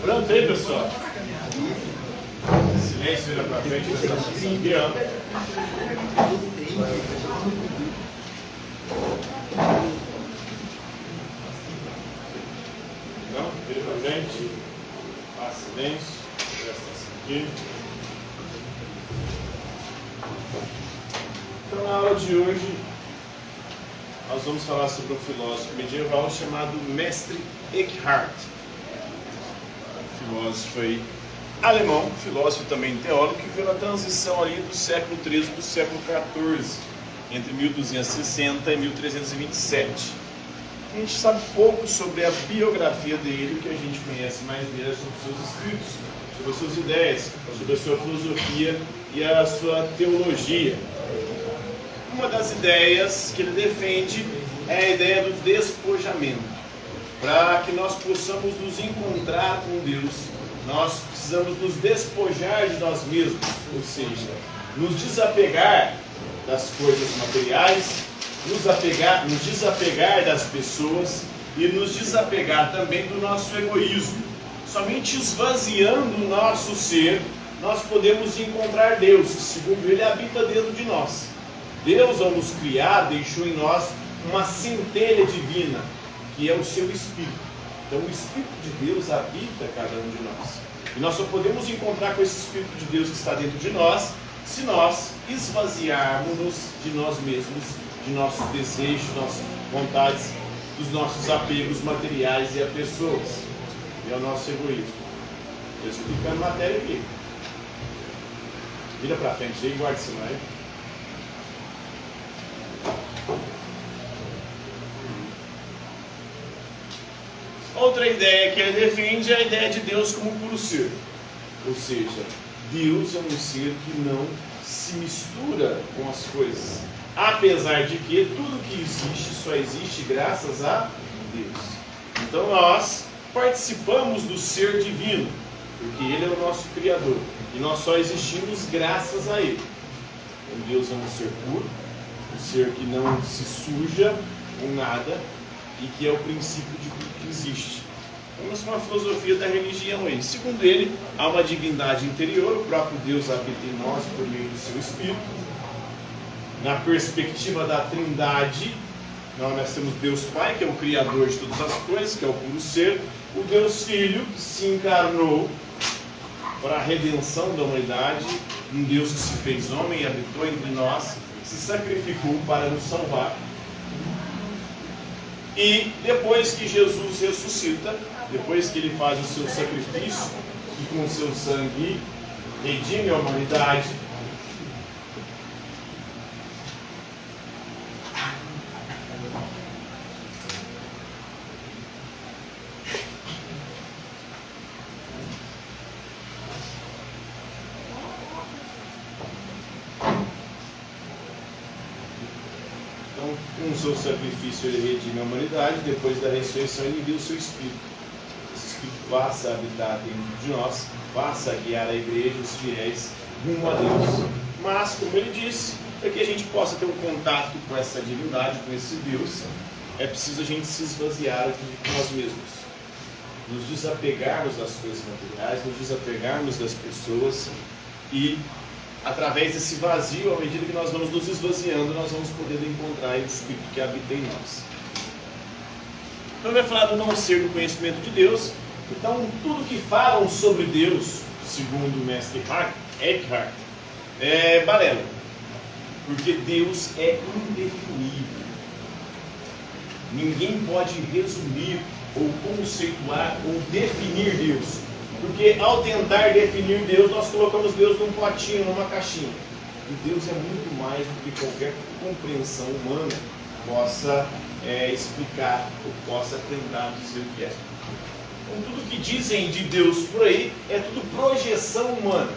Pronto aí, pessoal? Silêncio, vira pra frente, pessoal. Aqui, ó. Não, vira pra frente. Faz silêncio. Presta atenção aqui. Então, na aula de hoje, nós vamos falar sobre um filósofo medieval chamado Mestre Eckhart. Filósofo aí alemão, filósofo também teólogo, que veio na transição ali do século XIII para o século XIV, entre 1260 e 1327. A gente sabe pouco sobre a biografia dele, o que a gente conhece mais dele é sobre seus escritos, sobre as suas ideias, sobre a sua filosofia e a sua teologia. Uma das ideias que ele defende é a ideia do despojamento. Para que nós possamos nos encontrar com Deus, nós precisamos nos despojar de nós mesmos, ou seja, nos desapegar das coisas materiais, nos desapegar das pessoas e nos desapegar também do nosso egoísmo. Somente esvaziando o nosso ser, nós podemos encontrar Deus, segundo Ele habita dentro de nós. Deus, ao nos criar, deixou em nós uma centelha divina, que é o seu Espírito. Então o Espírito de Deus habita cada um de nós. E nós só podemos encontrar com esse Espírito de Deus que está dentro de nós, se nós esvaziarmos-nos de nós mesmos, de nossos desejos, nossas vontades, dos nossos apegos materiais e a pessoas. E ao nosso egoísmo. Estou explicando matéria aqui. Vira para frente aí e guarda esse aí. Outra ideia que ele defende é a ideia de Deus como puro ser. Ou seja, Deus é um ser que não se mistura com as coisas. Apesar de que tudo que existe só existe graças a Deus. Então nós participamos do ser divino, porque Ele é o nosso Criador. E nós só existimos graças a Ele. Então Deus é um ser puro, um ser que não se suja com nada, e que é o princípio de tudo que existe. Vamos com a filosofia da religião aí. Segundo ele, há uma divindade interior, o próprio Deus habita em nós por meio do seu Espírito. Na perspectiva da Trindade, nós temos Deus Pai, que é o Criador de todas as coisas, que é o puro ser, o Deus Filho, que se encarnou para a redenção da humanidade, um Deus que se fez homem e habitou entre nós, se sacrificou para nos salvar. E depois que Jesus ressuscita, depois que ele faz o seu sacrifício e com o seu sangue redime a humanidade, com o seu sacrifício ele redime a humanidade. Depois da ressurreição ele envia o seu Espírito. Esse Espírito passa a habitar dentro de nós, passa a guiar a igreja, os fiéis, rumo a Deus. Mas, como ele disse, para que a gente possa ter um contato com essa divindade, com esse Deus, é preciso a gente se esvaziar de nós mesmos, nos desapegarmos das coisas materiais, nos desapegarmos das pessoas e através desse vazio, à medida que nós vamos nos esvaziando, nós vamos poder encontrar o Espírito que habita em nós. Então ele vai falar do não ser do conhecimento de Deus. Então tudo que falam sobre Deus, segundo o mestre Eckhart, é balela. Porque Deus é indefinível. Ninguém pode resumir, ou conceituar, ou definir Deus. Porque ao tentar definir Deus, nós colocamos Deus num potinho, numa caixinha. E Deus é muito mais do que qualquer compreensão humana possa explicar, ou possa tentar dizer o que é. Então tudo que dizem de Deus por aí é tudo projeção humana.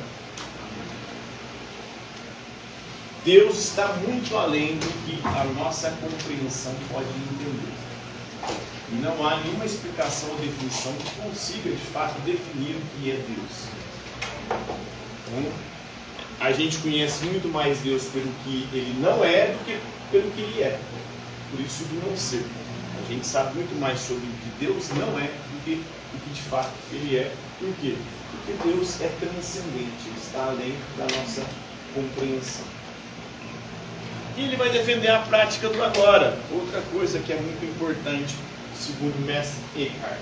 Deus está muito além do que a nossa compreensão pode entender. E não há nenhuma explicação ou definição que consiga, de fato, definir o que é Deus. Então, a gente conhece muito mais Deus pelo que Ele não é do que pelo que Ele é. Por isso, do não ser. A A gente sabe muito mais sobre o que Deus não é do que o que de fato Ele é. Por quê? Porque Deus é transcendente, Ele está além da nossa compreensão. E Ele vai defender a prática do agora. Outra coisa que é muito importante, segundo o mestre Eckhart.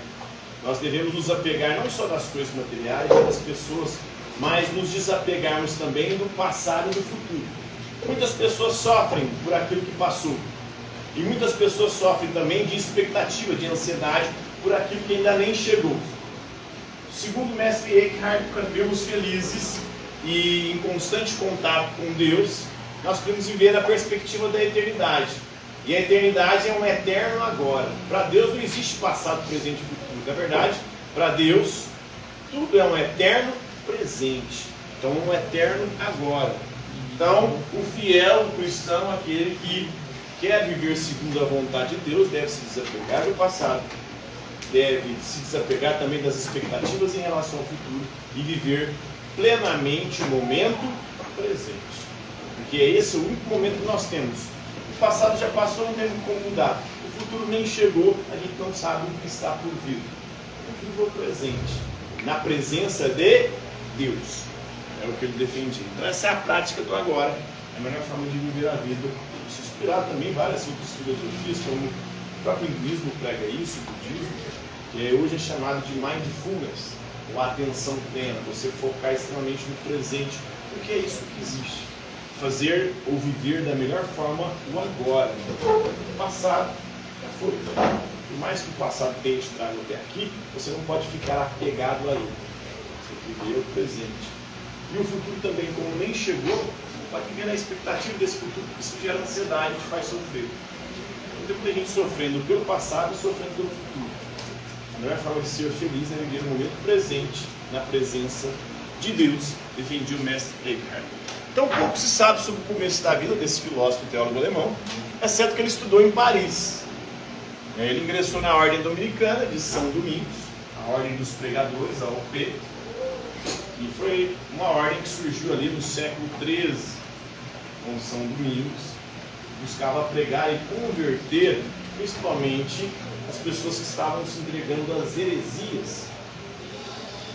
Nós devemos nos apegar não só das coisas materiais, das pessoas, mas nos desapegarmos também do passado e do futuro. Muitas pessoas sofrem por aquilo que passou. E muitas pessoas sofrem também de expectativa, de ansiedade, por aquilo que ainda nem chegou. Segundo o mestre Eckhart, para vivermos felizes e em constante contato com Deus, nós podemos viver na perspectiva da eternidade. E a eternidade é um eterno agora. Para Deus não existe passado, presente e futuro. Na verdade, para Deus, tudo é um eterno presente. Então, um eterno agora. Então, o fiel, o cristão, aquele que quer viver segundo a vontade de Deus, deve se desapegar do passado, deve se desapegar também das expectativas em relação ao futuro e viver plenamente o momento presente. Porque esse é o único momento que nós temos. O passado já passou, não tem como mudar. O futuro nem chegou, a gente não sabe o que está por vir. Eu vivo o presente, na presença de Deus. É o que ele defendia. Então essa é a prática do agora, é a melhor forma de viver a vida. Se inspirar também várias outras filosofias, como o próprio hinduísmo prega isso, o budismo, que hoje é chamado de mindfulness, ou atenção plena, você focar extremamente no presente, porque é isso que existe. Fazer ou viver da melhor forma o agora. O passado já foi. Por mais que o passado tenha te trago até aqui, você não pode ficar apegado a ele. Você tem que viver o presente. E o futuro também, como nem chegou, você pode viver na expectativa desse futuro, porque isso gera ansiedade, te faz sofrer. Então, tem gente sofrendo pelo passado e sofrendo pelo futuro. A melhor forma de ser feliz é viver no momento presente, na presença de Deus, defendia o mestre Eckhart. Então, pouco se sabe sobre o começo da vida desse filósofo e teólogo alemão, exceto que ele estudou em Paris. Ele ingressou na Ordem Dominicana de São Domingos, a Ordem dos Pregadores, a OP, e foi uma ordem que surgiu ali no século XIII, com São Domingos, buscava pregar e converter, principalmente, as pessoas que estavam se entregando às heresias,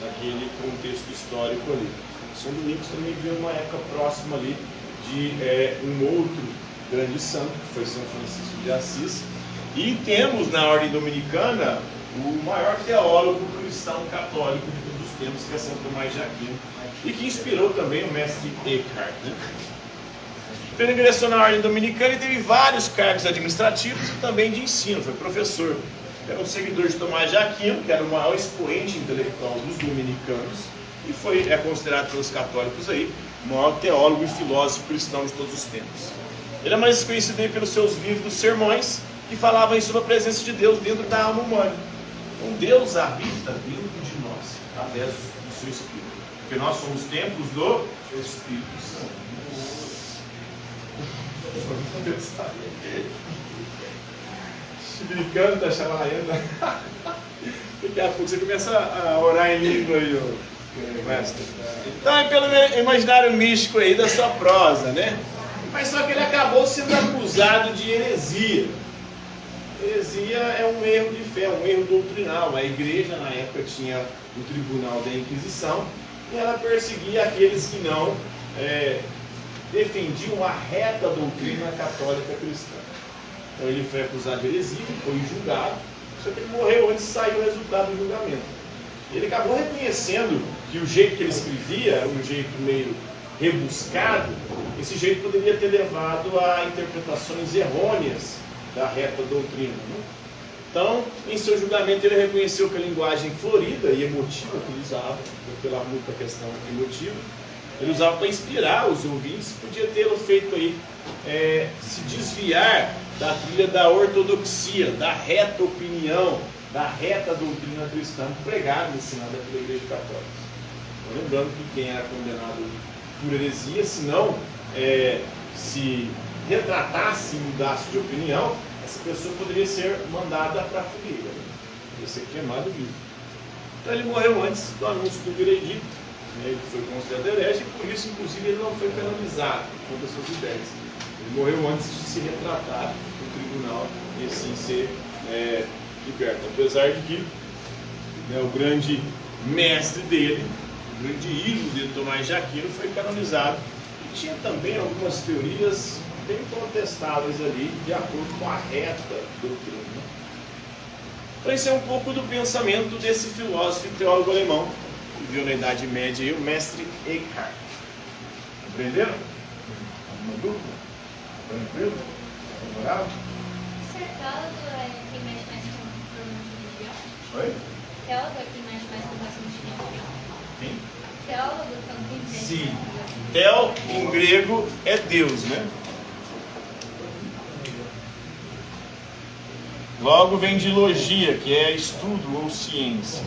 naquele contexto histórico ali. São Domingos também viveu uma época próxima ali de um outro grande santo, que foi São Francisco de Assis. E temos na Ordem Dominicana o maior teólogo cristão católico de todos os tempos, que é São Tomás de Aquino, e que inspirou também o mestre Eckhart. Então ele ingressou na Ordem Dominicana e teve vários cargos administrativos e também de ensino, foi professor. Era um seguidor de Tomás de Aquino, que era o maior expoente intelectual dos dominicanos, e é considerado pelos católicos aí o maior teólogo e filósofo cristão de todos os tempos. Ele é mais conhecido aí pelos seus livros sermões, que falavam aí sobre a presença de Deus dentro da alma humana. Então Deus habita dentro de nós, através do seu Espírito, porque nós somos templos do Espírito Santo. Brincando, tá chamarrando. Daqui a pouco você começa a orar em língua aí, mestre. Então é pelo imaginário místico aí da sua prosa, né? Mas só que ele acabou sendo acusado de heresia. Heresia é um erro de fé, um erro doutrinal. A igreja na época tinha o tribunal da Inquisição e ela perseguia aqueles que não defendiam a reta doutrina católica cristã. Então ele foi acusado de heresia, foi julgado, só que ele morreu antes de sair o resultado do julgamento. Ele acabou reconhecendo que o jeito que ele escrevia era um jeito meio rebuscado, esse jeito poderia ter levado a interpretações errôneas da reta doutrina. Né? Então, em seu julgamento, ele reconheceu que a linguagem florida e emotiva que ele usava, pela muita questão emotiva, ele usava para inspirar os ouvintes, podia tê-lo feito aí se desviar da trilha da ortodoxia, da reta opinião, da reta doutrina cristã pregada e ensinada pela Igreja Católica. Então, lembrando que quem era condenado por heresia, se não se retratasse e mudasse de opinião, essa pessoa poderia ser mandada para a fogueira, poderia ser queimado vivo. Então ele morreu antes do anúncio do veredito, ele foi considerado herege e por isso, inclusive, ele não foi canonizado contra suas ideias. Ele morreu antes de se retratar no tribunal e assim ser liberta. Apesar de que o grande mestre dele, o grande ídolo de Tomás de Aquino, foi canonizado. E tinha também algumas teorias bem contestáveis ali, de acordo com a reta doutrina. Então esse é um pouco do pensamento desse filósofo e teólogo alemão, que viveu na Idade Média, aí, o mestre Eckhart. Aprenderam? Alguma dúvida? Tranquilo? Favorável? Teólogo é quem mexe mais com problemas de religião? Oi? Teólogo é quem mexe mais com assuntos de religião? Quem? Teólogos são quem mexe Sim. mais com religião? Tel, em grego, é Deus, né? Logo vem de logia, que é estudo ou ciência.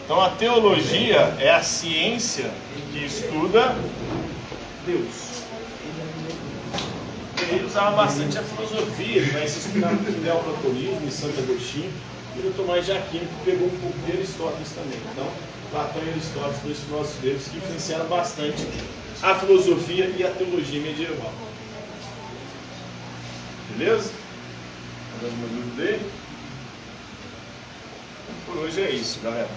Então a teologia é a ciência que estuda Deus. Ele usava bastante a filosofia, ele vai se inspirar no neoplatonismo, em Santo Agostinho, e no Tomás de Aquino, que pegou um pouco de Aristóteles também. Então, Platão e Aristóteles, dois filósofos gregos que influenciaram bastante a filosofia e a teologia medieval. Beleza? Mais alguma dúvida aí? Por hoje é isso, galera.